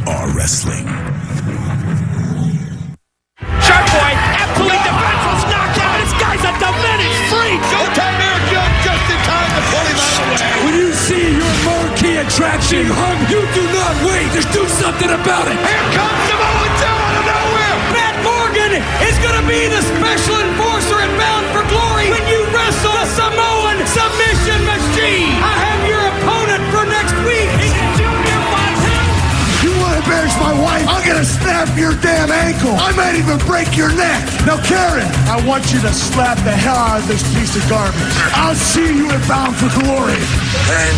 are wrestling. Shark Boy, absolutely defenseless knockout. This guy's a diminished freak. Showtime miracle just in time to pull him out of the way. When you see your marquee attraction hung, you do not wait. Just do something about it. Here comes Samoa Joe out of nowhere. Matt Morgan is going to be the special enforcer at Bound for Glory when you wrestle the Samoan submission machine. I have your opponent for next week. It's Junior Fontaine. You want to embarrass my wife? I'm going to snap your damn ankle. I might even break your neck. Now, Karen, I want you to slap the hell out of this piece of garbage. I'll see you at Bound for Glory. And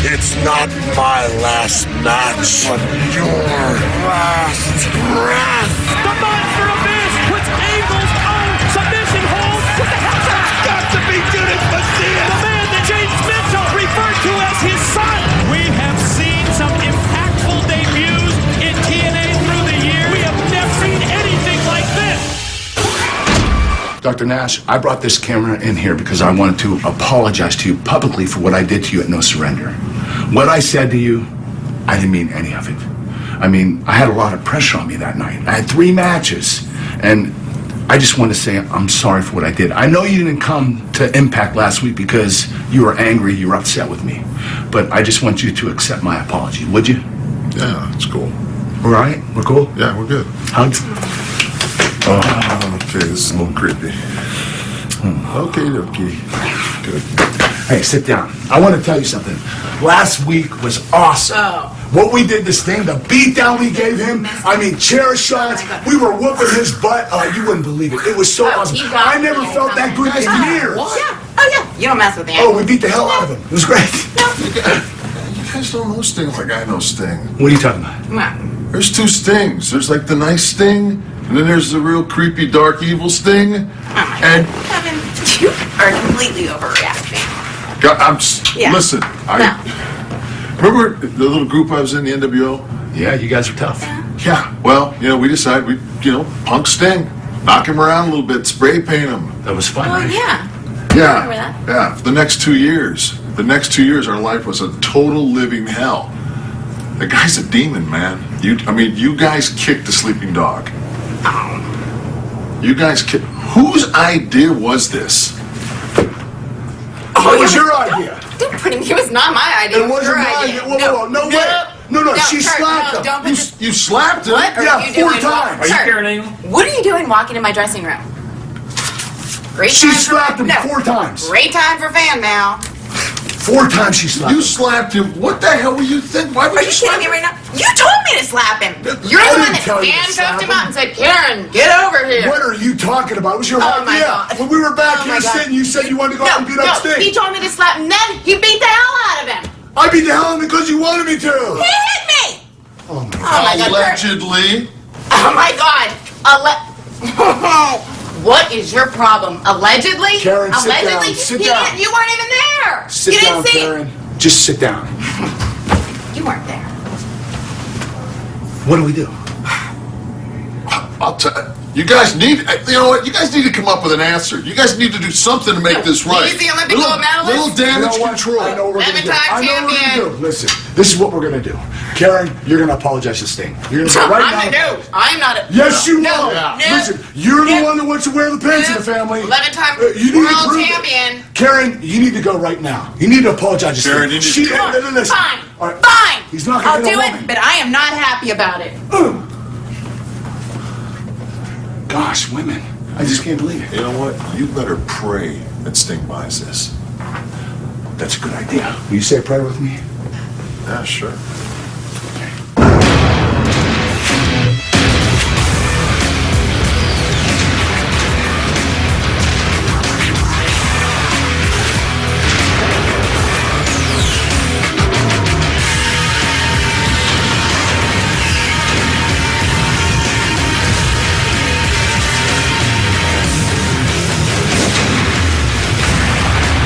it's not my last match, but your last breath. The Monster Abyss puts Angle's own submission hold. What the hell's that? Got to be Judas Messiah. The man that James Mitchell referred to as his son. We have seen some impactful debuts in TNA through the years. We have never seen anything like this. Dr. Nash, I brought this camera in here because I wanted to apologize to you publicly for what I did to you at No Surrender. What I said to you, I didn't mean any of it. I mean, I had a lot of pressure on me that night. I had 3 matches, and I just want to say I'm sorry for what I did. I know you didn't come to Impact last week because you were angry, you were upset with me. But I just want you to accept my apology, would you? Yeah, it's cool. All right? We're cool? Yeah, we're good. Hugs? Oh, okay, this is a little creepy. Okay. Good. Hey, sit down. I want to tell you something. Last week was awesome. Oh. What we did this thing, the beatdown we gave him, I mean, chair shots, we were whooping his butt. Oh, you wouldn't believe it. It was so awesome. I never felt that good in years. Yeah. Oh, yeah. You don't mess with the Oh, we beat the hell out of him. It was great. You guys don't know Sting like I know Sting. What are you talking about? Well, There's 2 Stings. There's like the nice Sting, and then there's the real creepy, dark, evil Sting. And Kevin, you are completely overreacting. Yeah. Listen, remember the little group I was in, the NWO? Yeah, you guys are tough. Yeah. Well, we decided we, punk Sting, knock him around a little bit, spray paint him. That was fun, Oh, right? yeah. Yeah. remember that. Yeah. For the next 2 years, our life was a total living hell. The guy's a demon, man. You guys kicked the sleeping dog. You guys kicked. Whose idea was this? What was your idea? Don't put him. It was not my idea. It wasn't your my idea. Whoa, no way. No, she Kurt, slapped no, him. don't put this- You slapped him? What are Yeah, you 4 doing? times. Are you Kurt, Karen Angle? What are you doing walking in my dressing room? Great She time for- slapped him no. 4 times. Great time for fan mail. 4 times she slapped You him. slapped him. What the hell were you thinking? Why would Are you kidding me right now? You told me to slap him. You're I the didn't one that tell you to handcuffed slap him him. out and said, Karen, get over here. What are you talking about? It was your Oh, my idea. God. When we were back Oh, here my God. sitting, you said you wanted to go out and beat up Sting. He told me to slap him, then he beat the hell out of him. I beat the hell out of him because you wanted me He to. hit me. Oh my God. Oh, my God. Kurt. Allegedly. Oh, my God. What is your problem? Allegedly? Karen, sit down. Allegedly? Sit down. You weren't even there. Sit you down, didn't see Karen. Just sit down. You weren't there. What do we do? I'll tell you guys need. You know what? You guys need to come up with an answer. You guys need to do something to make this right. He's the Olympic gold medalist. Little damage You know what? control. I know what we're going to do. 11-time I know what we're champion. going to do. Listen, this is what we're going to do. Karen, you're going to apologize to Sting. You're going to go right now. No, I'm not a... Yes, you No, will. no, Listen, you're the no, one that wants to wear the pants in no. the family. 11-time You need to world prove it. champion. Karen, you need to go right now. You need to apologize to Karen, Sting. you need to- Listen. Fine. All right. Fine. He's not I'll going to do hit a it, woman. but I am not happy about it. Gosh, women. I just can't believe it. You know what? You better pray that Sting buys this. That's a good idea. Will you say a prayer with me? Yeah, sure.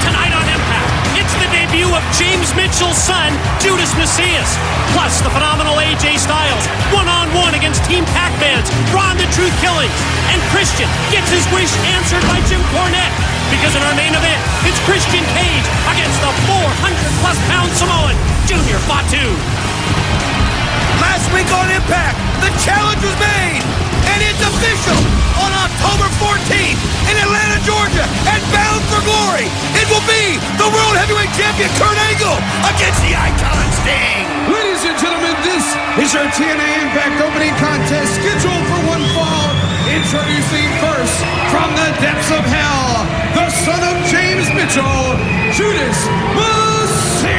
Tonight on Impact, it's the debut of James Mitchell's son, Judas Messias, plus the phenomenal AJ Styles, one-on-one against Team Pac-Man's Ron the Truth Killings, and Christian gets his wish answered by Jim Cornette, because in our main event, it's Christian Cage against the 400-plus pound Samoan, Junior Fatu. Last week on Impact, the challenge was made, and it's official on October 14th in Atlanta, Georgia, at Bound for Glory. It will be the World Heavyweight Champion Kurt Angle against the Icon Sting. Ladies and gentlemen, this is our TNA Impact opening contest scheduled for one fall. Introducing first from the depths of hell, the son of James Mitchell, Judas Macias.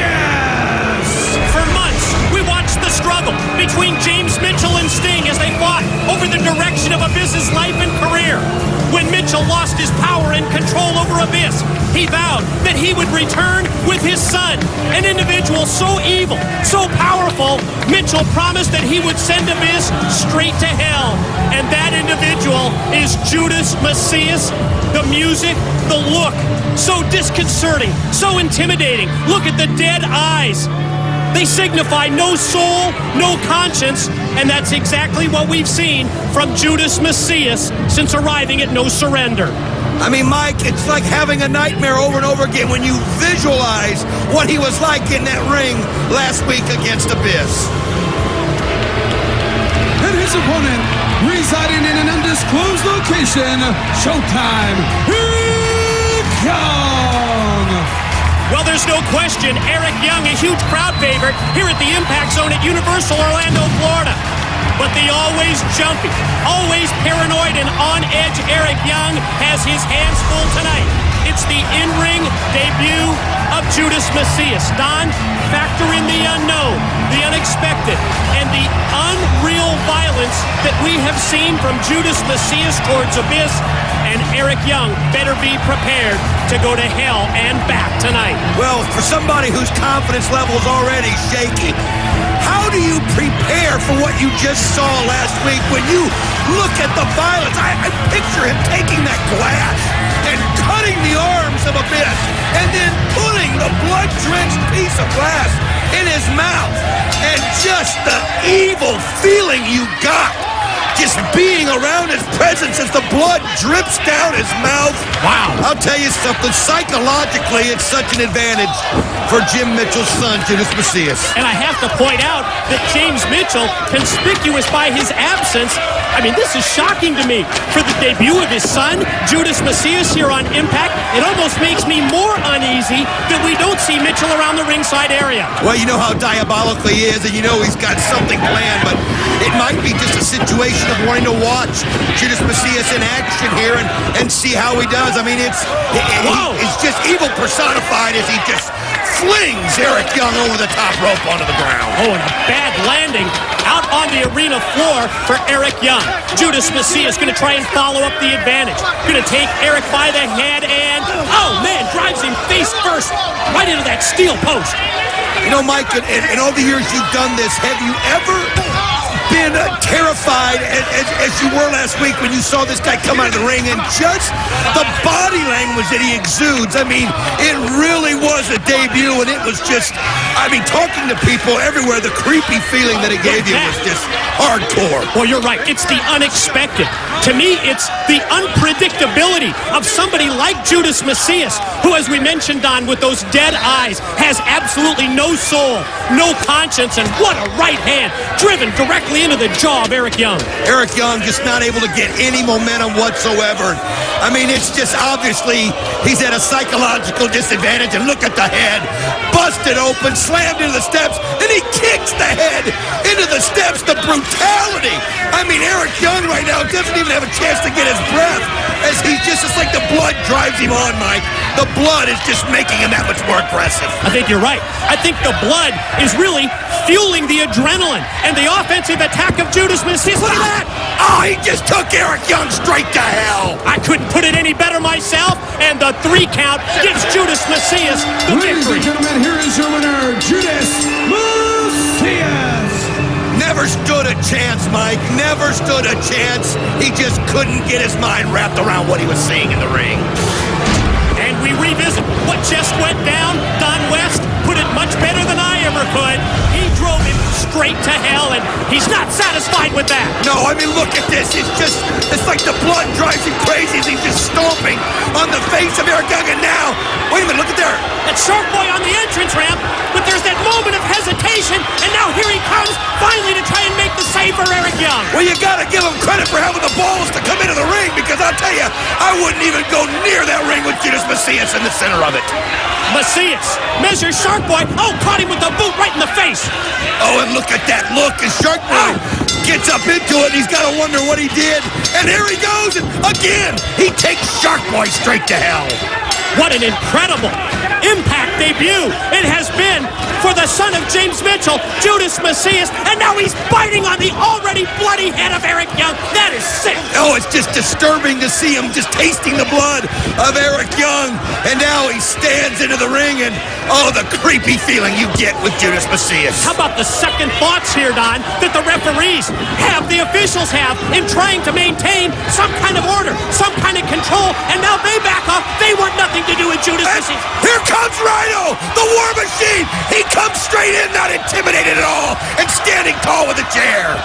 For months, we watched the struggle between James Mitchell and Sting as they fought over the direction of Abyss's life and career. When Mitchell lost his power and control over Abyss, he vowed that he would return with his son, an individual so evil, so powerful, Mitchell promised that he would send Abyss straight to hell. And that individual is Judas Macias. The music, the look, so disconcerting, so intimidating. Look at the dead eyes. They signify no soul, no conscience, and that's exactly what we've seen from Judas Macias since arriving at No Surrender. I mean, Mike, it's like having a nightmare over and over again when you visualize what he was like in that ring last week against Abyss. And his opponent, residing in an undisclosed location, Showtime, Eric Young. Well, there's no question, Eric Young, a huge crowd favorite here at the Impact Zone at Universal Orlando, Florida. But the always jumpy, always paranoid and on edge Eric Young has his hands full tonight. It's the in-ring debut of Judas Macias. Don, factor in the unknown, the unexpected, and the unreal violence that we have seen from Judas Macias towards Abyss, and Eric Young better be prepared to go to hell and back tonight. Well, for somebody whose confidence level is already shaky, how do you prepare for what you just saw last week when you look at the violence? I picture him taking that glass and cutting the arms of Abyss and then putting the blood-drenched piece of glass in his mouth, and just the evil feeling you got just being around his presence as the blood drips down his mouth. Wow. I'll tell you something, psychologically it's such an advantage for Jim Mitchell's son, Judas Macias. And I have to point out that James Mitchell, conspicuous by his absence, I mean, this is shocking to me. For the debut of his son, Judas Macias, here on Impact, it almost makes me more uneasy that we don't see Mitchell around the ringside area. Well, you know how diabolical he is, and you know he's got something planned, but it might be just a situation of wanting to watch Judas Macias in action here and see how he does. I mean, it's just evil personified as he just flings Eric Young over the top rope onto the ground. Oh, and a bad landing out on the arena floor for Eric Young. Judas Macias going to try and follow up the advantage. Going to take Eric by the head and, oh man, drives him face first right into that steel post. You know, Mike, in all the years you've done this, have you ever been terrified as you were last week when you saw this guy come out of the ring and just the body language that he exudes? I mean, it really was a debut, and it was just, I mean, talking to people everywhere, the creepy feeling that it gave you was just hardcore. Well, you're right. It's the unexpected. To me, it's the unpredictability of somebody like Judas Macias, who, as we mentioned, Don, with those dead eyes, has absolutely no soul, no conscience, and what a right hand driven directly into the jaw of Eric Young. Eric Young just not able to get any momentum whatsoever. I mean, it's just obviously he's at a psychological disadvantage, and look at the head. Busted open, slammed into the steps, and he kicks the head into the steps. The brutality. I mean, Eric Young right now doesn't even have a chance to get his breath as he's just, it's like the blood drives him on, Mike. The blood is just making him that much more aggressive. I think you're right. I think the blood is really fueling the adrenaline and the offensive attack of Judas Macias. Look at that! Oh, he just took Eric Young straight to hell. I couldn't put it any better myself, and the 3 count gives Judas Macias the Ladies victory. and gentlemen, here is your winner, Judas Macias. Never stood a chance, Mike. Never stood a chance. He just couldn't get his mind wrapped around what he was seeing in the ring. And we revisit what just went down. Don West put it much better than I ever could. He drove him straight to hell, and he's not satisfied with that. No, I mean, look at this. It's like the blood drives him crazy as he's just stomping on the face of Eric Young. And now, wait a minute, look at there. That Shark Boy on the entrance ramp, but there's that moment of hesitation. hesitation, and now here he comes, finally to try and make the save for Eric Young. Well, you gotta give him credit for having the balls to come into the ring, because I'll tell you, I wouldn't even go near that ring with Judas Macias in the center of it. Macias measures Shark Boy. Oh, caught him with the boot right in the face. Oh, and look at that look as Shark Boy gets up into it, and he's got to wonder what he did. And here he goes, and again, he takes Shark Boy straight to hell. What an incredible Impact debut it has been for the son of James Mitchell, Judas Macias, and now he's biting on the already bloody head of Eric Young. That is sick. Oh, it's just disturbing to see him just tasting the blood of Eric Young, and now he stands into the ring, and oh, the creepy feeling you get with Judas Macias. How about the second thoughts here, Don, that the referees have, the officials have, in trying to maintain some kind of order, some kind of control, and now they back off. They want nothing to do with Judas And Macias. here comes Rhino, the War Machine. He comes straight in, not intimidated at all, and standing tall with a chair.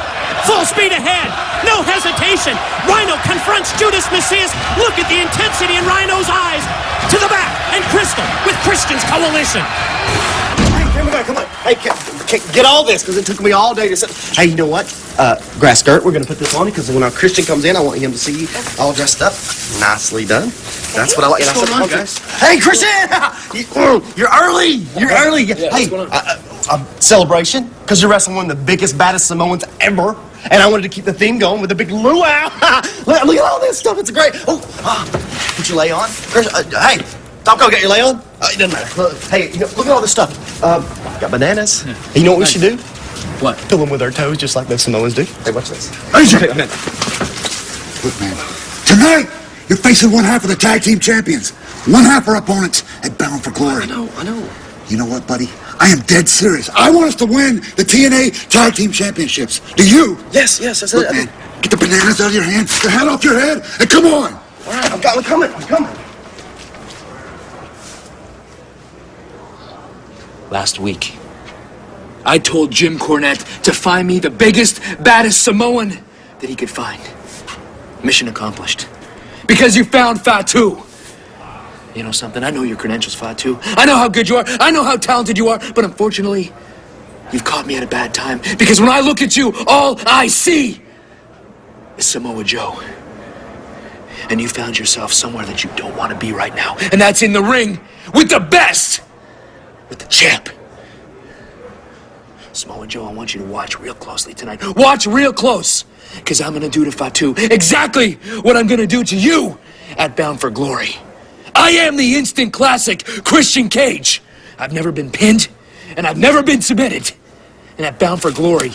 Full speed ahead, no hesitation. Rhino confronts Judas Macias. Look at the intensity in Rhino's eyes. To the back, and Crystal with Christian's coalition. Hey, come on. Hey, get all this, because it took me all day to say. Hey, you know what? Grass skirt, we're going to put this on you, because when our Christian comes in, I want him to see you all dressed up. Nicely done. That's what I like. What's going on, guys? Hey, Christian! You're early. You're early. Hey, celebration, because you're wrestling one of the biggest, baddest Samoans ever. And I wanted to keep the theme going with a big luau. Look at all this stuff. It's great. Put your lay on. Hey, Tomko, got your lay on? It doesn't matter. Look, hey, look at all this stuff. Got bananas. Yeah. You know what we should do? What? Fill them with our toes, just like those Samoans do. Hey, watch this. Look, man. Tonight, you're facing one half of the tag team champions. One half our opponents at Bound for Glory. I know. You know what, buddy? I am dead serious. I want us to win the TNA Tag Team Championships. Do you? Yes, that's Look, it. man, get the bananas out of your hand, the hat off your head, and come on. All right, I'm coming. Last week, I told Jim Cornette to find me the biggest, baddest Samoan that he could find. Mission accomplished. Because you found Fatu. You know something? I know your credentials, Fatu. I know how good you are. I know how talented you are. But unfortunately, you've caught me at a bad time. Because when I look at you, all I see is Samoa Joe. And you found yourself somewhere that you don't want to be right now. And that's in the ring with the best. With the champ. Samoa Joe, I want you to watch real closely tonight. Watch real close. Because I'm going to do to Fatu exactly what I'm going to do to you at Bound for Glory. I am the instant classic Christian Cage. I've never been pinned, and I've never been submitted. And at Bound for Glory,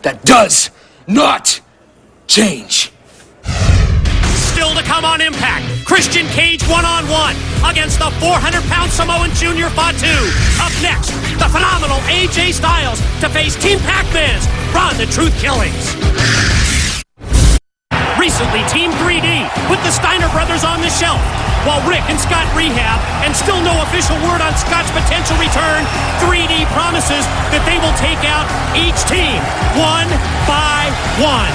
that does not change. Still to come on Impact, Christian Cage one-on-one against the 400-pound Samoan Junior Fatu. Up next, the phenomenal AJ Styles to face Team Pac-Man's Ron the Truth Killings. Recently, Team 3D put the Steiner brothers on the shelf, while Rick and Scott rehab, and still no official word on Scott's potential return. 3D promises that they will take out each team one by one.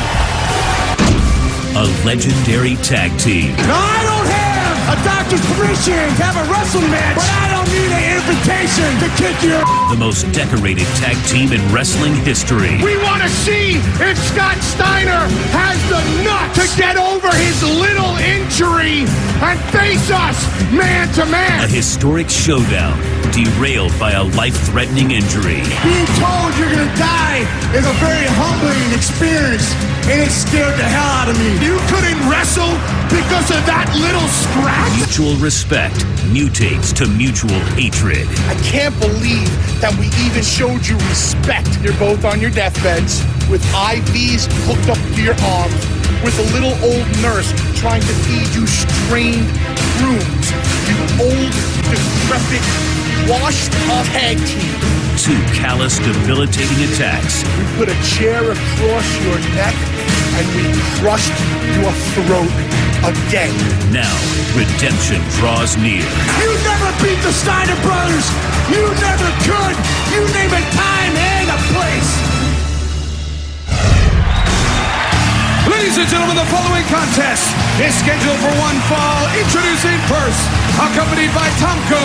A legendary tag team. Now, I don't have a doctor's permission to have a wrestling match, but I don't need an invitation to kick your. The most decorated tag team in wrestling history. We want to see if Scott Steiner has the nuts to get over his little injury and face us man to A man. historic showdown derailed by a life-threatening injury. Being told you're going to die is a very humbling experience, and it scared the hell out of me. You couldn't wrestle because of that little scratch? Mutual respect mutates to mutual hatred. I can't believe that we even showed you respect. You're both on your deathbeds with IVs hooked up to your arms, with a little old nurse trying to feed you strained brooms. You old, decrepit, washed-up tag team. Two callous, debilitating attacks. We put a chair across your neck and we crushed your throat again. Now, redemption draws near. You never beat the Steiner brothers. You never could. You name a time and a place. Ladies and gentlemen, the following contest is scheduled for one fall. Introducing first, accompanied by Tomko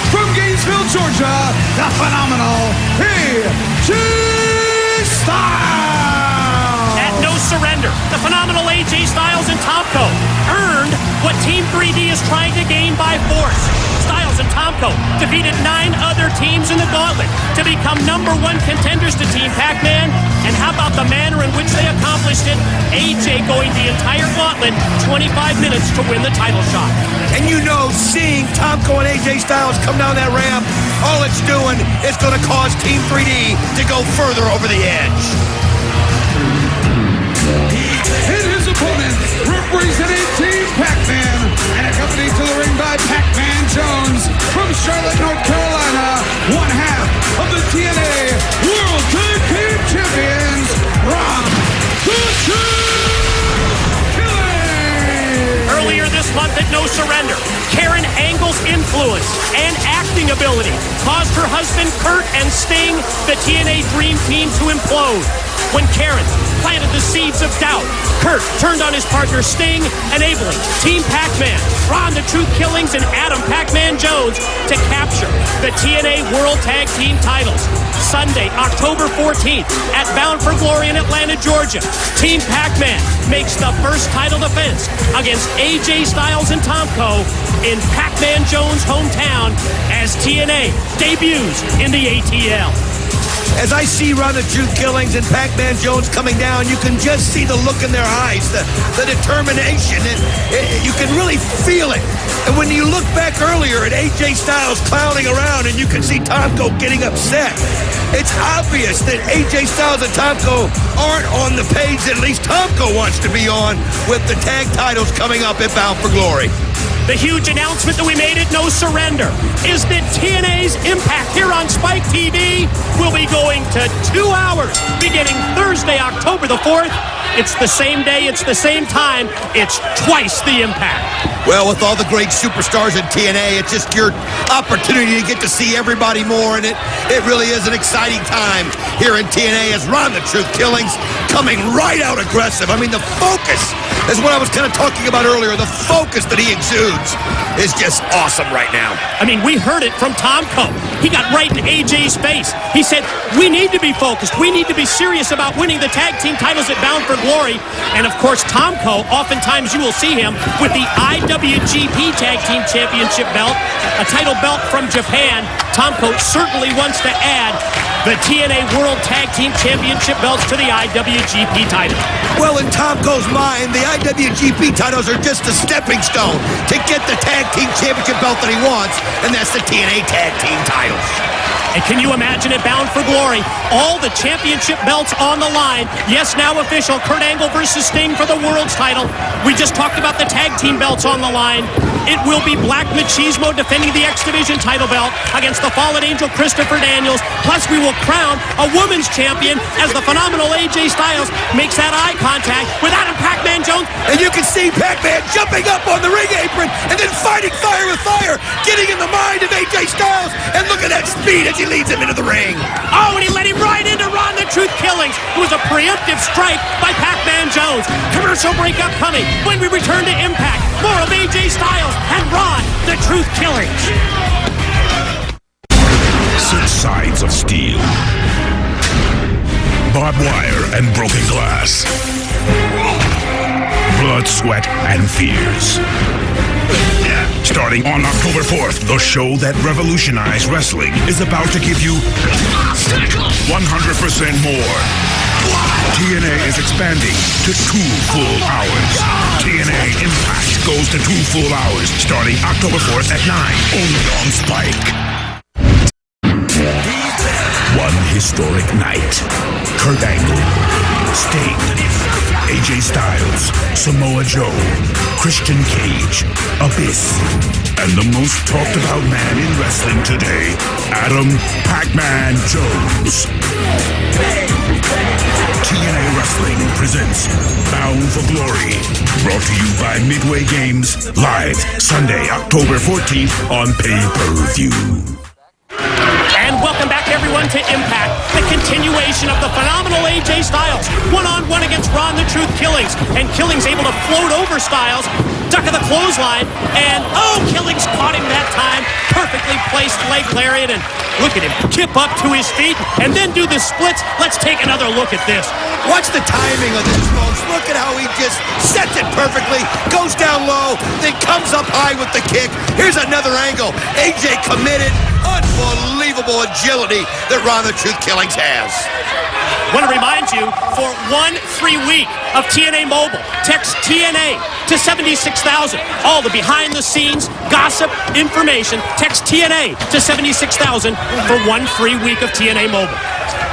from Gainesville, Georgia, the phenomenal Styles! At No Surrender, the phenomenal AJ Styles and Tomko earned what Team 3D is trying to gain by force. Styles and Tomko defeated 9 other teams in the gauntlet to become #1 contenders to Team Pac-Man. And how about the manner in which they accomplished it? AJ going the entire gauntlet, 25 minutes to win the title shot. And you know, seeing Tomko and AJ Styles come down that ramp, all it's doing is going to cause Team 3D to go further over the edge. And his opponent, representing Team Pac-Man, and accompanied to the ring by Pac-Man Jones from Charlotte, North Carolina, one half of the TNA World Tag Team Champions, Ron the Truth Killing! Earlier this month at No Surrender, Karen Angle's influence and acting ability caused her husband Kurt and Sting, the TNA Dream Team, to implode. When Karen planted the seeds of doubt, Kurt turned on his partner Sting, enabling Team Pac-Man, Ron the Truth Killings, and Adam Pac-Man Jones to capture the TNA World Tag Team titles. Sunday, October 14th, at Bound for Glory in Atlanta, Georgia, Team Pac-Man makes the first title defense against AJ Styles and Tomko in Pac-Man Jones' hometown as TNA debuts in the ATL. As I see Ron the Truth Killings and Pac-Man Jones coming down, you can just see the look in their eyes, the determination. You can really feel it. And when you look back earlier at AJ Styles clowning around and you can see Tomko getting upset, it's obvious that AJ Styles and Tomko aren't on the page that at least Tomko wants to be on with the tag titles coming up at Bound for Glory. The huge announcement that we made at No Surrender is that TNA's Impact here on Spike TV will be going to 2 hours beginning Thursday, October the 4th. It's the same day, it's the same time, it's twice the Impact. Well, with all the great superstars in TNA, it's just your opportunity to get to see everybody more, and it really is an exciting time here in TNA as Ron the Truth Killings coming right out aggressive. I mean, the focus is what I was kind of talking about earlier. The focus that he exudes is just awesome right now. I mean, we heard it from Tomko. He got right in AJ's face. He said, we need to be focused. We need to be serious about winning the tag team titles at Bound for Glory. And of course, Tomko, oftentimes you will see him with the IWGP Tag Team Championship belt, a title belt from Japan. Tomko certainly wants to add the TNA World Tag Team Championship belts to the IWGP title. Well, in Tomko's mind, the IWGP titles are just a stepping stone to get the Tag Team Championship belt that he wants, and that's the TNA Tag Team titles. And can you imagine it, Bound for Glory? All the championship belts on the line. Yes, now official, Kurt Angle versus Sting for the World's title. We just talked about the tag team belts on the line. It will be Black Machismo defending the X Division title belt against the Fallen Angel Christopher Daniels. Plus, we will crown a women's champion as the phenomenal AJ Styles makes that eye contact with Adam Pac-Man Jones. And you can see Pac-Man jumping up on the ring apron and then fighting fire with fire, getting in the mind of AJ Styles. And look at that speed as he leads him into the ring. Oh, and he led him right into Ron the Truth Killings. It was a preemptive strike by Pac-Man Jones. Commercial break upcoming. When we return to Impact, more of AJ Styles and Ron the Truth Killings. 6 sides of steel. Barbed wire and broken glass. Blood, sweat, and fears. Starting on October 4th, the show that revolutionized wrestling is about to give you 100% more. TNA is expanding to 2 full hours. TNA Impact goes to 2 full hours starting October 4th at 9, only on Spike. One historic night. Kurt Angle, Sting, AJ Styles, Samoa Joe, Christian Cage, Abyss, and the most talked about man in wrestling today, Adam Pac-Man Jones. TNA Wrestling presents Bound for Glory, brought to you by Midway Games, live Sunday, October 14th on pay-per-view. And welcome back, everyone, to Impact, the continuation of the phenomenal AJ Styles, one-on-one against Ron the Truth Killings, and Killings able to float over Styles, duck of the clothesline, and oh, Killings caught him that time, perfectly placed leg lariat, and Look at him kip up to his feet and then do the splits. Let's take another look at this. Watch the timing of this, folks. Look at how he just sets it perfectly, goes down low, then comes up high with the kick. Here's another angle. AJ committed. Unbelievable agility that Ron the Truth Killings has. Want to remind you, for 1 free week of TNA Mobile, text TNA to 76,000. All the behind-the-scenes gossip information, text TNA to 76,000 for 1 free week of TNA Mobile.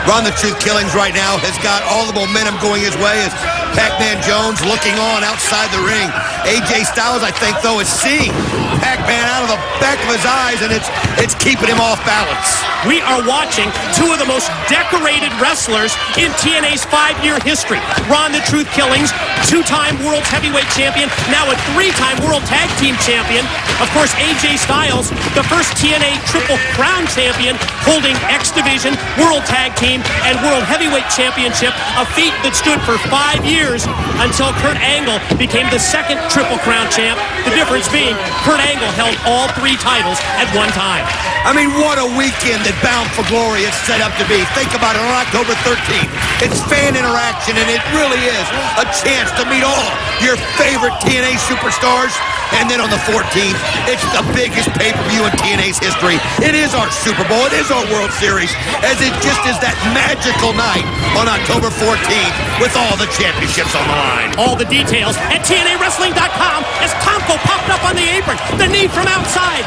Ron the Truth Killings right now has got all the momentum going his way as Pac-Man Jones looking on outside the ring. AJ Styles, I think, though, is seeing Pac-Man out of the back of his eyes, and it's keeping him off balance. We are watching two of the most decorated wrestlers in TNA's 5-year history. Ron the Truth Killings, 2-time World Heavyweight Champion, now a 3-time World Tag Team Champion. Of course, AJ Styles, the first TNA Triple Crown Champion, holding X Division, World Tag Team, and World Heavyweight Championship, a feat that stood for 5 years until Kurt Angle became the second Triple Crown champ. The difference being Kurt Angle held all 3 titles at one time. I mean, what a weekend that Bound for Glory is set up to be. Think about it, on October 13th. It's fan interaction, and it really is a chance to meet all your favorite TNA superstars. And then on the 14th, it's the biggest pay-per-view in TNA's history. It is our Super Bowl. It is our World Series, as it just is that magical night on October 14th with all the championships on the line. All the details at TNAWrestling.com as Tomko popped up on the apron. The knee from outside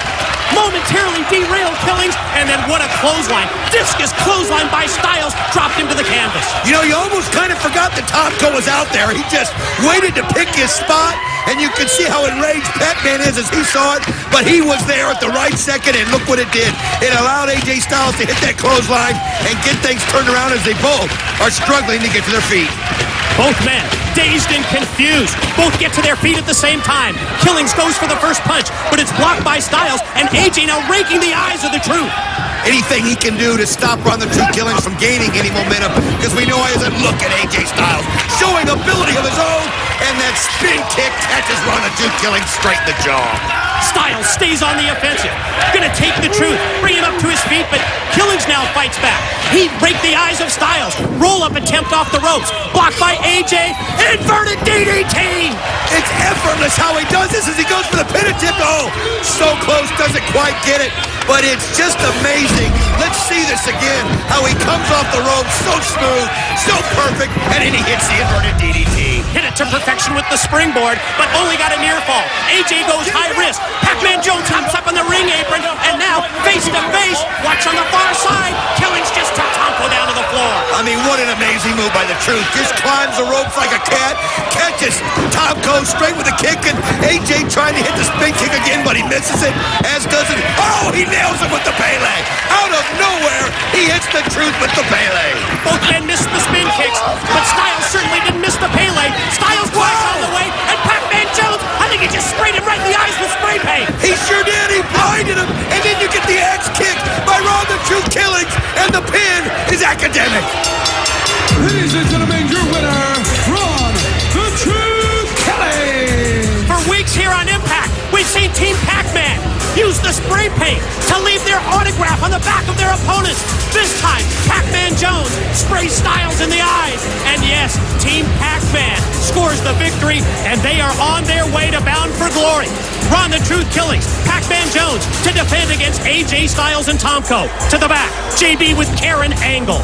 momentarily derailed Killings, and then what a clothesline. Discus clothesline by Styles dropped him to the canvas. You know, you almost kind of forgot that Tomko was out there. He just waited to pick his spot, and you could see how enraged Pac-Man is as he saw it, but he was there at the right second, and look what it did. It allowed AJ Styles to hit that clothesline and get things turned around as they both are struggling to get to their feet. Both men, dazed and confused, both get to their feet at the same time. Killings goes for the first punch, but it's blocked by Styles, and AJ now raking the eyes of the Truth. Anything he can do to stop Ron the Truth Killings from gaining any momentum, because we know he doesn't look at AJ Styles, showing ability of his own, and that spin kick catches Ron the Truth Killings straight in the jaw. Styles stays on the offensive. Gonna take the Truth, bring him up to his feet, but Killings now fights back. He raked the eyes of Styles. Roll-up attempt off the ropes. Blocked by AJ. Inverted DDT! It's effortless how he does this as he goes for the pin attempt. Oh, so close, doesn't quite get it. But it's just amazing. Let's see this again. How he comes off the ropes so smooth, so perfect, and then he hits the inverted DDT. Hit it to perfection with the springboard, but only got a near fall. AJ goes high risk. Pac-Man Jones hops up on the ring apron, and now face to face. Watch on the far side. Killings just took Tomko down to the floor. I mean, what an amazing move by the Truth. Just climbs the ropes like a cat, catches Tomko straight with a kick, and AJ trying to hit the spin kick again, but he misses it, as does it. Oh, he nails him with the Pele. Out of nowhere, he hits the Truth with the Pele. Both men missed the spin kicks, but Styles certainly didn't miss the Pele. Styles flies all the way, and Pac-Man Jones, I think he just sprayed him right in the eyes with spray paint. He sure did. He blinded him, and then you get the axe kick by Ron the Truth Killings, and the pin is academic. Ladies and gentlemen, your winner, Ron the Truth Killings. For weeks here on Impact, we've seen Team Pac-Man use the spray paint to leave their autograph on the back of their opponents. This time, Pac-Man Jones sprays Styles in the eyes. And yes, Team Pac-Man scores the victory, and they are on their way to Bound for Glory. Ron the Truth Killings, Pac-Man Jones to defend against AJ Styles and Tomko. To the back, JB with Karen Angle.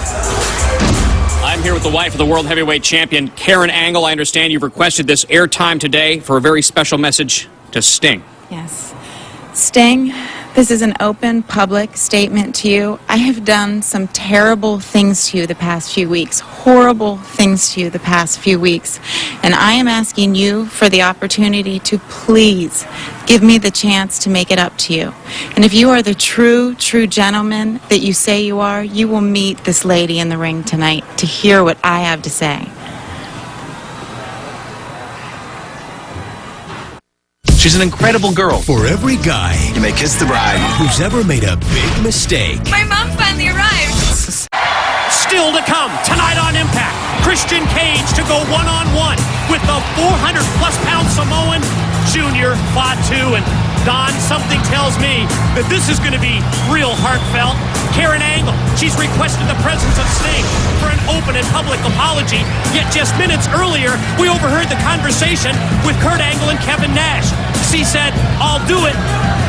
I'm here with the wife of the World Heavyweight Champion, Karen Angle. I understand you've requested this airtime today for a very special message to Sting. Yes. Sting, this is an open, public statement to you. I have done some terrible things to you the past few weeks, horrible things to you the past few weeks, and I am asking you for the opportunity to please give me the chance to make it up to you. And if you are the true gentleman that you say you are, you will meet this lady in the ring tonight to hear what I have to say. She's an incredible girl. For every guy You may kiss the bride. who's ever made a big mistake, My mom finally arrived. Still to come tonight on Impact, Christian Cage to go one-on-one with the 400-plus pound Samoan Junior Fatu. And Don, something tells me that this is going to be real heartfelt. Karen Angle. She's requested the presence of Sting for an open and public apology. Yet just minutes earlier, we overheard the conversation with Kurt Angle and Kevin Nash. She said, "I'll do it,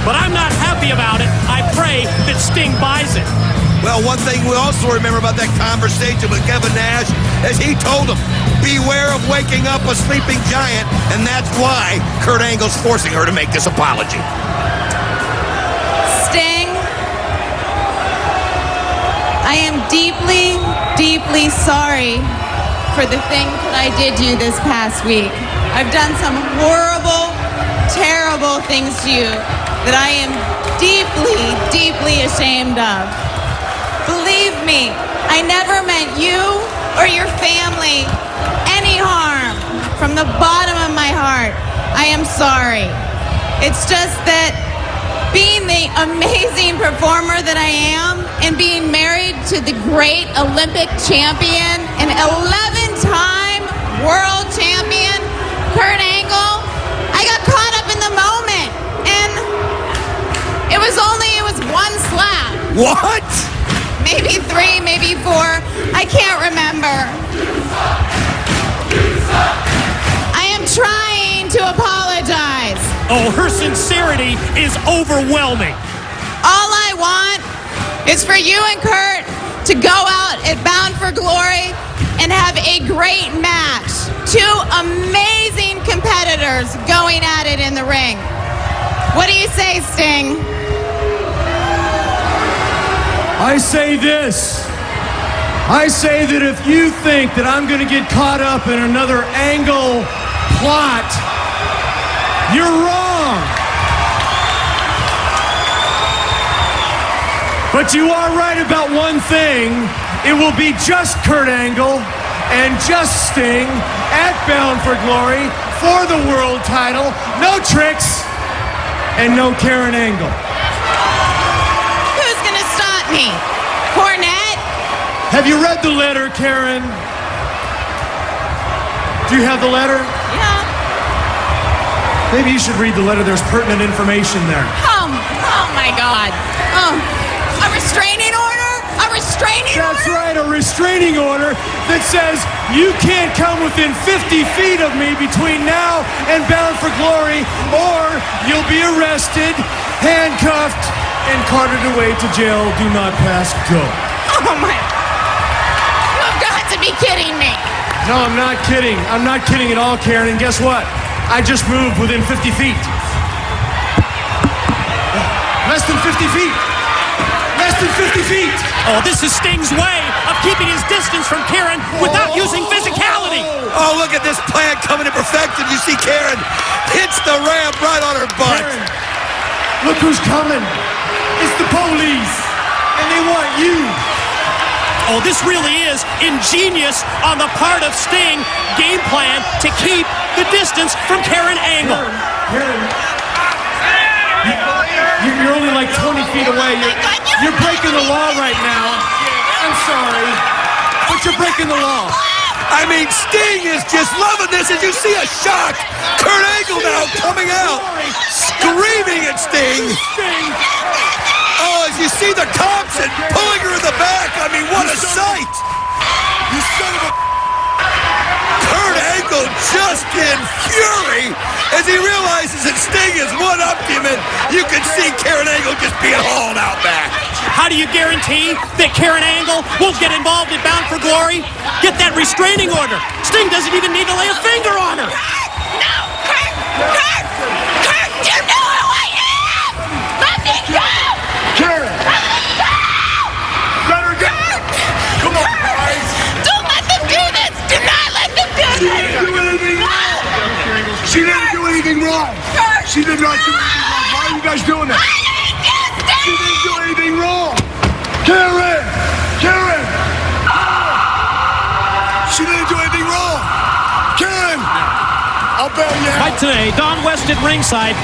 but I'm not happy about it. I pray that Sting buys it." Well, one thing we also remember about that conversation with Kevin Nash is he told him, beware of waking up a sleeping giant, and that's why Kurt Angle's forcing her to make this apology. Sting, I am deeply, deeply sorry for the things that I did to you this past week. I've done some horrible, terrible things to you that I am deeply, deeply ashamed of. Believe me, I never meant you or your family any harm. From the bottom of my heart, I am sorry. It's just that being the amazing performer that I am and being married to the great Olympic champion and 11-time world champion, Kurt Angle, I got caught up in the moment. And it was one slap. What? Maybe 3, maybe 4. I can't remember. I am trying to apologize. Oh, her sincerity is overwhelming. All I want is for you and Kurt to go out at Bound for Glory and have a great match. 2 amazing competitors going at it in the ring. What do you say, Sting? I say this. I say that if you think that I'm going to get caught up in another Angle plot, you're wrong. But you are right about one thing. It will be just Kurt Angle and just Sting at Bound for Glory for the world title. No tricks and no Karen Angle. Who's going to stop me? Cornette? Have you read the letter, Karen? Do you have the letter? Yeah. Maybe you should read the letter. There's pertinent information there. Oh my God. Oh, a restraining order? A restraining order? That's right, a restraining order that says you can't come within 50 feet of me between now and Bound for Glory, or you'll be arrested, handcuffed, and carted away to jail. Do not pass go. Oh my. You've got to be kidding me. No, I'm not kidding. I'm not kidding at all, Karen. And guess what? I just moved within 50 feet. Less than 50 feet. Less than 50 feet. Oh, this is Sting's way of keeping his distance from Karen without using physicality. Oh, look at this plan coming to perfection. You see Karen hits the ramp right on her butt. Karen, look who's coming. It's the police. And they want you. Oh, this really is ingenious on the part of Sting. Game plan to keep the distance from Karen Angle. Karen, you're only like 20 feet away. You're breaking the law right now. I'm sorry, but you're breaking the law. I mean, Sting is just loving this as you see a shocked Kurt Angle now coming out, screaming at Sting. Oh, as you see the Thompson pulling her in the back. I mean, what a sight. You son of a... Kurt Angle just in fury as he realizes that Sting has one-upped him, and you can see Karen Angle just being hauled out back. How do you guarantee that Karen Angle won't get involved in Bound for Glory? Get that restraining order. Sting doesn't even need to lay a finger on her. No, Kurt! Kurt! Kurt, you know who I am! Let me go! Karen! Let me go! Let her go! Come on, guys! Don't let them do this! Do not let them do this! She didn't do anything wrong! She didn't do anything wrong! She did not do anything wrong! Why are you guys doing that? She didn't do anything wrong! Karen! Karen! She didn't do anything wrong! Karen! I'll bail you out! Right today, Don West at ringside.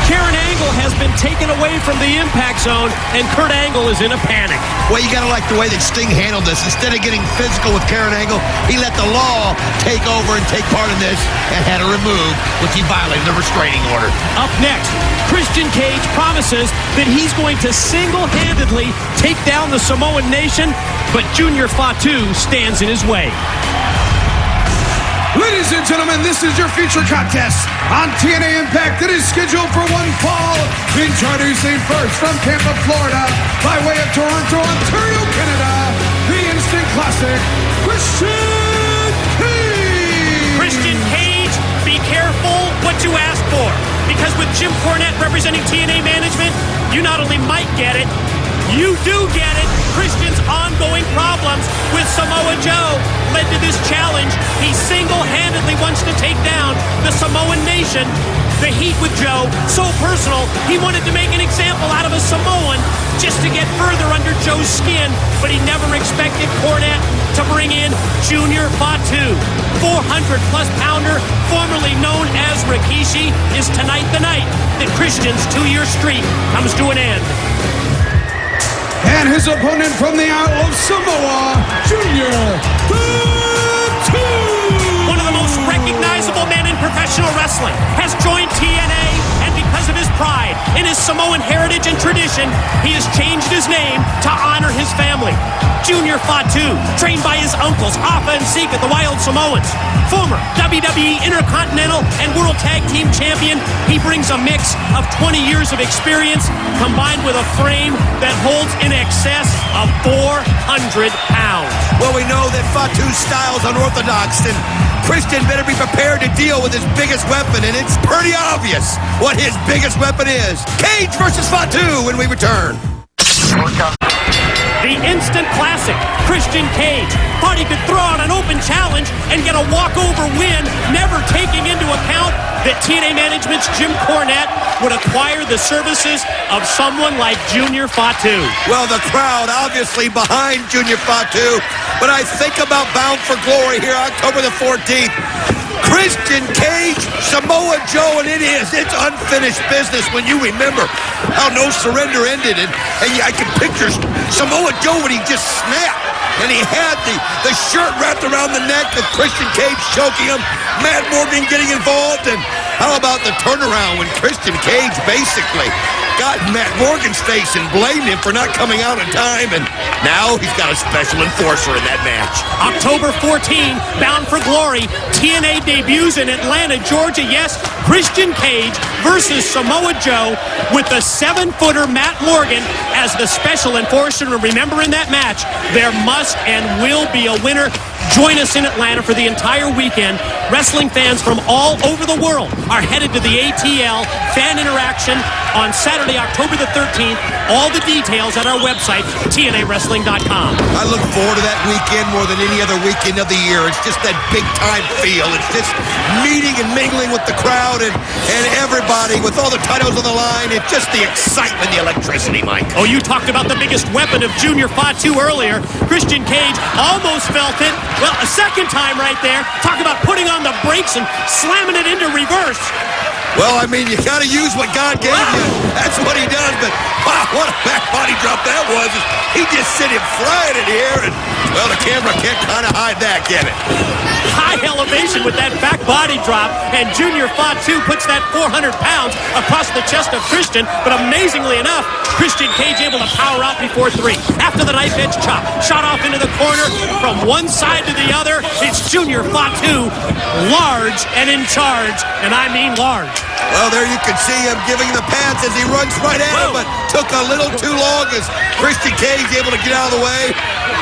Karen Angle has been taken away from the impact zone, and Kurt Angle is in a panic. Well, you gotta like the way that Sting handled this. Instead of getting physical with Karen Angle, he let the law take over and take part in this and had her removed, which he violated the restraining order. Up next, Christian Cage promises that he's going to single-handedly take down the Samoan nation, but Junior Fatu stands in his way. Ladies and gentlemen, this is your feature contest on TNA Impact. It is scheduled for one fall. Introducing first from Tampa, Florida, by way of Toronto, Ontario, Canada, the Instant Classic, Christian Cage. Christian Cage, be careful what you ask for, because with Jim Cornette representing TNA management, you not only might get it, you do get it. Christian's ongoing problems with Samoa Joe led to this challenge. He single-handedly wants to take down the Samoan nation. The heat with Joe, so personal, he wanted to make an example out of a Samoan just to get further under Joe's skin, but he never expected Cornette to bring in Junior Fatu. 400-plus pounder, formerly known as Rikishi, is tonight the night that Christian's 2-year streak comes to an end. And his opponent from the Isle of Samoa, Junior Fatu. One of the most recognizable men in professional wrestling has joined TNA, and because of his pride in his Samoan heritage and tradition, he has changed his name to honor his family. Junior Fatu, trained by his uncles, Afa and Sika, the Wild Samoans. Former WWE Intercontinental and World Tag Team Champion, he brings a mix of 20 years of experience combined with a frame that holds in excess of 400 pounds. Well, we know that Fatu's style is unorthodox, and Christian better be prepared to deal with his biggest weapon, and it's pretty obvious what his biggest weapon is. Cage versus Fatu when we return. The instant classic, Christian Cage, thought he could throw out an open challenge and get a walkover win, never taking into account that TNA management's Jim Cornette would acquire the services of someone like Junior Fatu. Well, the crowd obviously behind Junior Fatu, but I think about Bound for Glory here October the 14th. Christian Cage, Samoa Joe, and it's unfinished business when you remember how No Surrender ended, and I can picture Samoa Joe when he just snapped, and he had the shirt wrapped around the neck with Christian Cage choking him, Matt Morgan getting involved, and how about the turnaround when Christian Cage basically got Matt Morgan's face and blamed him for not coming out in time, and now he's got a special enforcer in that match. October 14, Bound for Glory, TNA debuts in Atlanta, Georgia. Yes, Christian Cage versus Samoa Joe with the 7-footer Matt Morgan as the special enforcer. And remember, in that match, there must and will be a winner. Join us in Atlanta for the entire weekend. Wrestling fans from all over the world are headed to the ATL Fan Interaction on Saturday, October the 13th. All the details at our website, TNAWrestling.com. I look forward to that weekend more than any other weekend of the year. It's just that big-time feel. It's just meeting and mingling with the crowd and everybody with all the titles on the line. It's just the excitement, the electricity, Mike. Oh, you talked about the biggest weapon of Junior Fatu earlier. Christian Cage almost felt it. Well, a second time right there. Talk about putting on the brakes and slamming it into reverse. Well, I mean, you got to use what God gave you. That's what he does, but wow, what a back body drop that was. He just sent him flying in here, and, well, the camera can't kind of hide that, can it? High elevation with that back body drop, and Junior Fatu puts that 400 pounds across the chest of Christian, but amazingly enough, Christian Cage able to power out before 3. After the knife edge chop, shot off into the corner from one side to the other, it's Junior Fatu, large and in charge, and I mean large. Well, there you can see him giving the pants as he runs right at him, but took a little too long as Christian Cage able to get out of the way.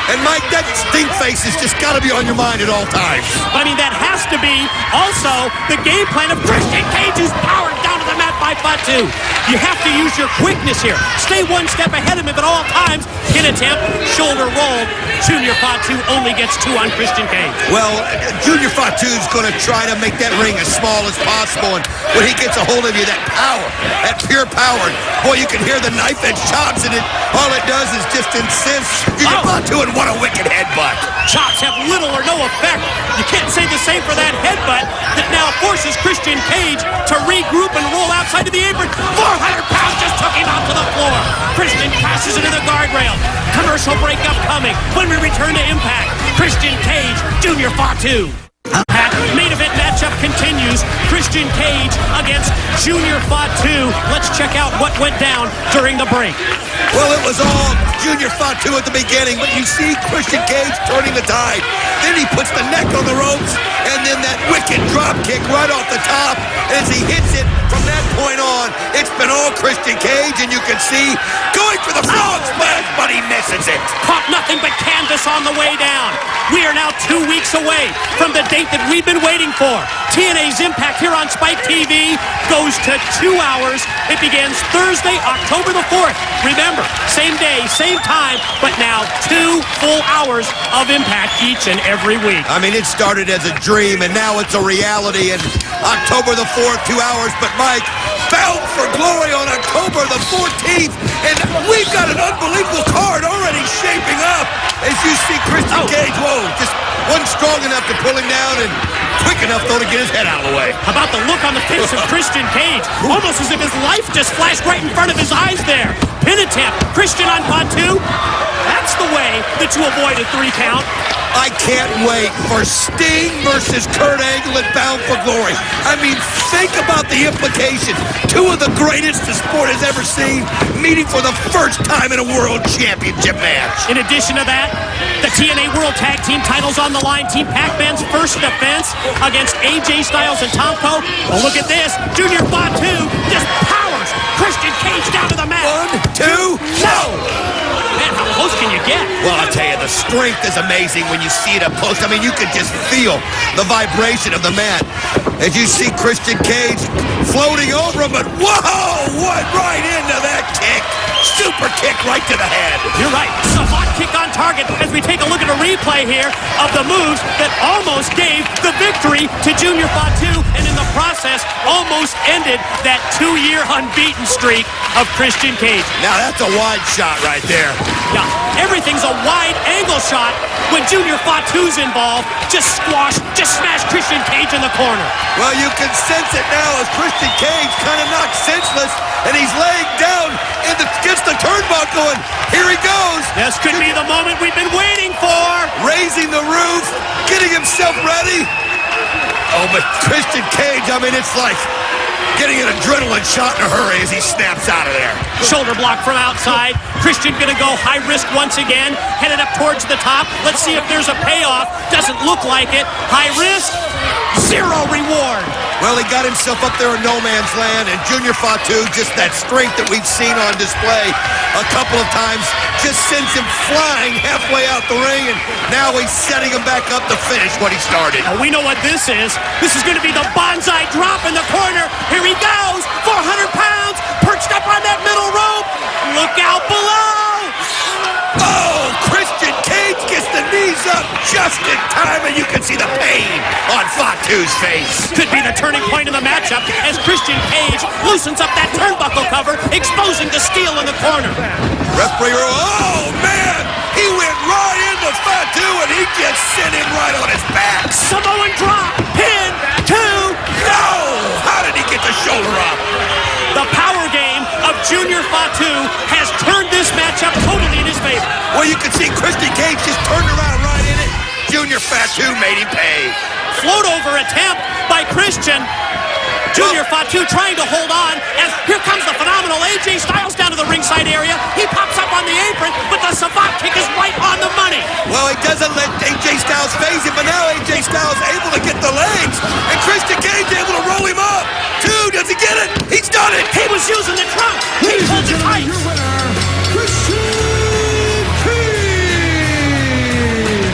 And Mike, that stink face has just got to be on your mind at all times. But I mean, that has to be also the game plan of Christian Cage, who's powered down to the mat by Fatu. You have to use your quickness here. Stay one step ahead of him at all times. Pin attempt, shoulder roll. Junior Fatu only gets 2 on Christian Cage. Well, Junior Fatu's going to try to make that ring as small as possible, and when he gets a hold of you, that power, that pure power, boy, you can hear the knife edge chops, and all it does is just incense Junior Fatu, and what a wicked headbutt. Chops have little or no effect. You can't say the same for that headbutt that now forces Christian Cage to regroup and roll outside of the apron. 400 pounds just took him out to the floor. Christian passes into the guardrail. Commercial break upcoming. When we return to Impact, Christian Cage, Junior Fatu. Main event matchup continues. Christian Cage against Junior Fatu. Let's check out what went down during the break. Well, it was all Junior Fatu at the beginning, but you see Christian Cage turning the tide. Then he puts the neck on the ropes, and then that wicked drop kick right off the top. As he hits it from that point on, it's been all Christian Cage, and you can see going for the frog splash, but he misses it. Caught nothing but canvas on the way down. We are now 2 weeks away from the date that we've been waiting for. TNA's Impact here on Spike TV goes to 2 hours. It begins Thursday, October the 4th. Remember, same day, same time, but now 2 full hours of Impact each and every week. I mean, it started as a dream, and now it's a reality. And October the 4th, 2 hours. But Mike, Bound for Glory on October the 14th, and we've got an unbelievable card already shaping up. As you see Christian Cage, whoa, just wasn't strong enough to pull him down, and quick enough though to get his head out of the way. How about the look on the face of Christian Cage? Almost as if his life just flashed right in front of his eyes there. Pin attempt. Christian on Fatu. That's the way that you avoid a 3 count. I can't wait for Sting versus Kurt Angle at Bound for Glory. I mean, think about the implications. 2 of the greatest the sport has ever seen meeting for the first time in a World Championship match. In addition to that, the TNA World Tag Team titles on the line. Team Pac-Man's first defense against AJ Styles and Tomko. Oh, look at this. Junior Fatu just powers Christian Cage down to the mat. 1, 2, no! Man, how close can you get? Well, I'll tell you, the strength is amazing when you see it up close. I mean, you can just feel the vibration of the mat as you see Christian Cage floating over him, but whoa, what right into that kick. Super kick right to the head. You're right. Savant kick on target as we take a look at a replay here of the moves that almost gave the victory to Junior Fatu, and in the process almost ended that 2-year unbeaten streak of Christian Cage. Now that's a wide shot right there. Now, everything's a wide angle shot when Junior Fatu's involved. Just smash Christian Cage in the corner. Well, you can sense it now as Christian Cage kind of knocked senseless, and he's laying down against the turnbuckle, and here he goes. This could be the moment we've been waiting for. Raising the roof, getting himself ready. Oh, but Christian Cage, I mean, it's like getting an adrenaline shot in a hurry as he snaps out of there. Shoulder block from outside. Christian gonna go high risk once again, headed up towards the top. Let's see if there's a payoff. Doesn't look like it. High risk, 0 reward. Well, he got himself up there in no man's land, and Junior Fatu, just that strength that we've seen on display a couple of times, just sends him flying halfway out the ring, and now he's setting him back up to finish what he started. Now, we know what this is. This is going to be the bonsai drop in the corner. Here he goes, 400 pounds, perched up on that middle rope. Look out below. Oh, Christian Cage gets the knees up just in time, and you can see the pain on Fatu's face. Could be the turning point in the matchup as Christian Cage loosens up that turnbuckle cover, exposing the steel in the corner. Referee, oh man, he went right into Fatu, and he just sent him right on his back. Samoan drop, pin, 2. No! How did he get the shoulder up? The power game of Junior Fatu has turned this matchup totally in his favor. Well, you can see Christian Cage just turned around right in it. Junior Fatu made him pay. Float over attempt by Christian. Junior Fatu trying to hold on as here comes the phenomenal AJ Styles down to the ringside area. He pops up on the apron, but the Savant kick is right on the money. Well, he doesn't let AJ Styles phase him, but now AJ Styles able to get the legs, and Christian Cage able to roll him up. 2, does he get it? He's done it. He was using the trunk. He pulled it tight. Your winner, Christian Cage.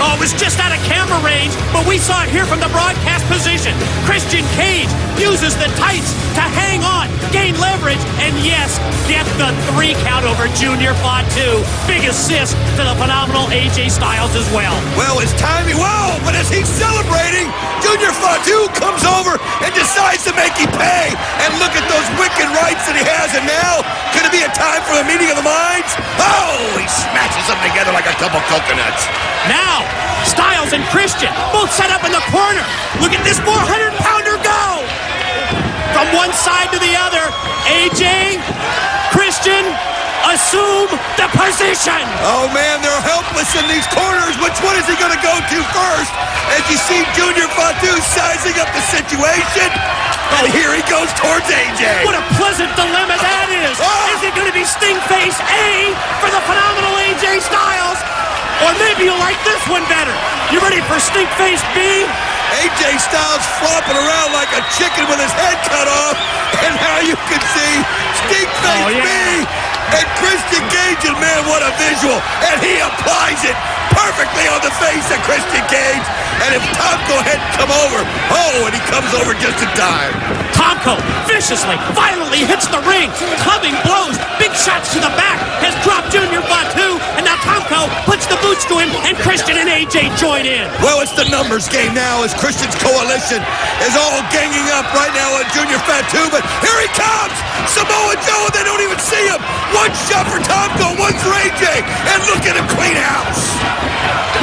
Oh, it was just out of camera range, but we saw it here from the broadcast position. Christian Cage uses the tights to hang on, gain leverage, and yes, get the 3 count over Junior Fatu. Big assist to the phenomenal AJ Styles as well. Well, it's timing. Whoa, but as he's celebrating, Junior Fatu comes over and decides to make him pay. And look at those wicked rights that he has, and now, could it be a time for a meeting of the minds? Oh, he smashes them together like a couple coconuts. Now, Styles and Christian both set up in the corner. Look at this 400-pounder go! from one side to the other. AJ, Christian, assume the position. Oh, man, they're helpless in these corners. Which one is he going to go to first? As you see Junior Fatu sizing up the situation. And here he goes towards AJ. What a pleasant dilemma that is. Is it going to be Stingface A for the phenomenal AJ Styles? Or maybe you'll like this one better. You ready for Stingface B? AJ Styles flopping around like a chicken with his head cut off. And now you can see Stingface B and Christian Cage. And man, what a visual. And he applies it perfectly on the face of Christian Cage. And if Tomko hadn't come over, and he comes over just in time. Tomko viciously, violently hits the ring. Clubbing blows, big shots to the back, has dropped Junior Fatu, and now Tomko puts the boots to him, and Christian and AJ join in. Well, it's the numbers game now as Christian's coalition is all ganging up right now on Junior Fatu, but here he comes! Samoa Joe, and they don't even see him. One shot for Tomko, one for AJ, and look at him clean house.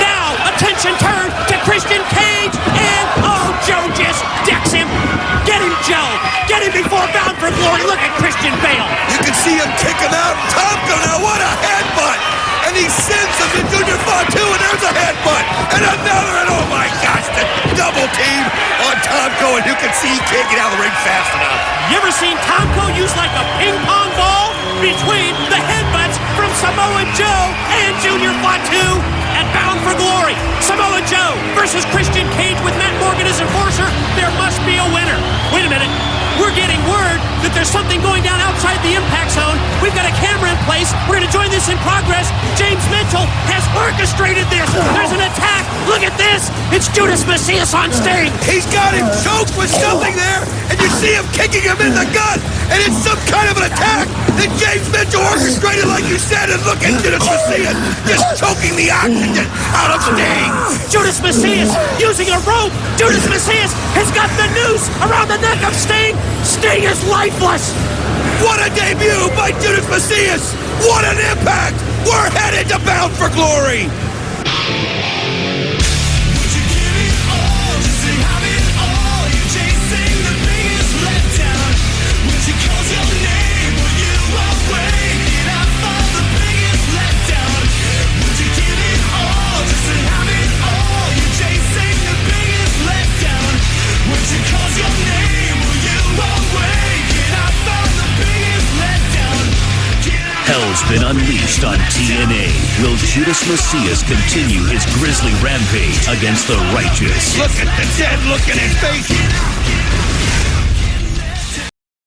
Now, attention turned to Christian Cage, and Joe just decks him. Get him, Joe. Get him before Bound for Glory. Look at Christian Bale. You can see him kick him out. Tomko now, what a headbutt. And he sends him to Junior Fatu, and there's a headbutt. And another, and oh my gosh, the double team on Tomko, and you can see he can't get out of the ring fast enough. You ever seen Tomko used like a ping pong ball between the headbutts from Samoa Joe and Junior Fatu at Bound for Glory? Samoa Joe versus Christian Cage with Matt Morgan as enforcer. There must be a winner. Wait a minute. We're getting word that there's something going down outside the impact zone. We've got a camera in place. We're going to join this in progress. James Mitchell has orchestrated this. There's an attack. Look at this. It's Judas Macias on Sting. He's got him choked with something there, and you see him kicking him in the gut, and it's some kind of an attack that James Mitchell orchestrated, like you said, and look at Judas Macias just choking the oxygen out of Sting. Judas Macias using a rope. Judas Macias has got the noose around the neck of Sting. Sting is lifeless. What a debut by Judas Macias. What an impact. We're headed to Bound for Glory. Hell's been unleashed on TNA. Will Judas Macias continue his grisly rampage against the righteous? Look at the dead look in his face.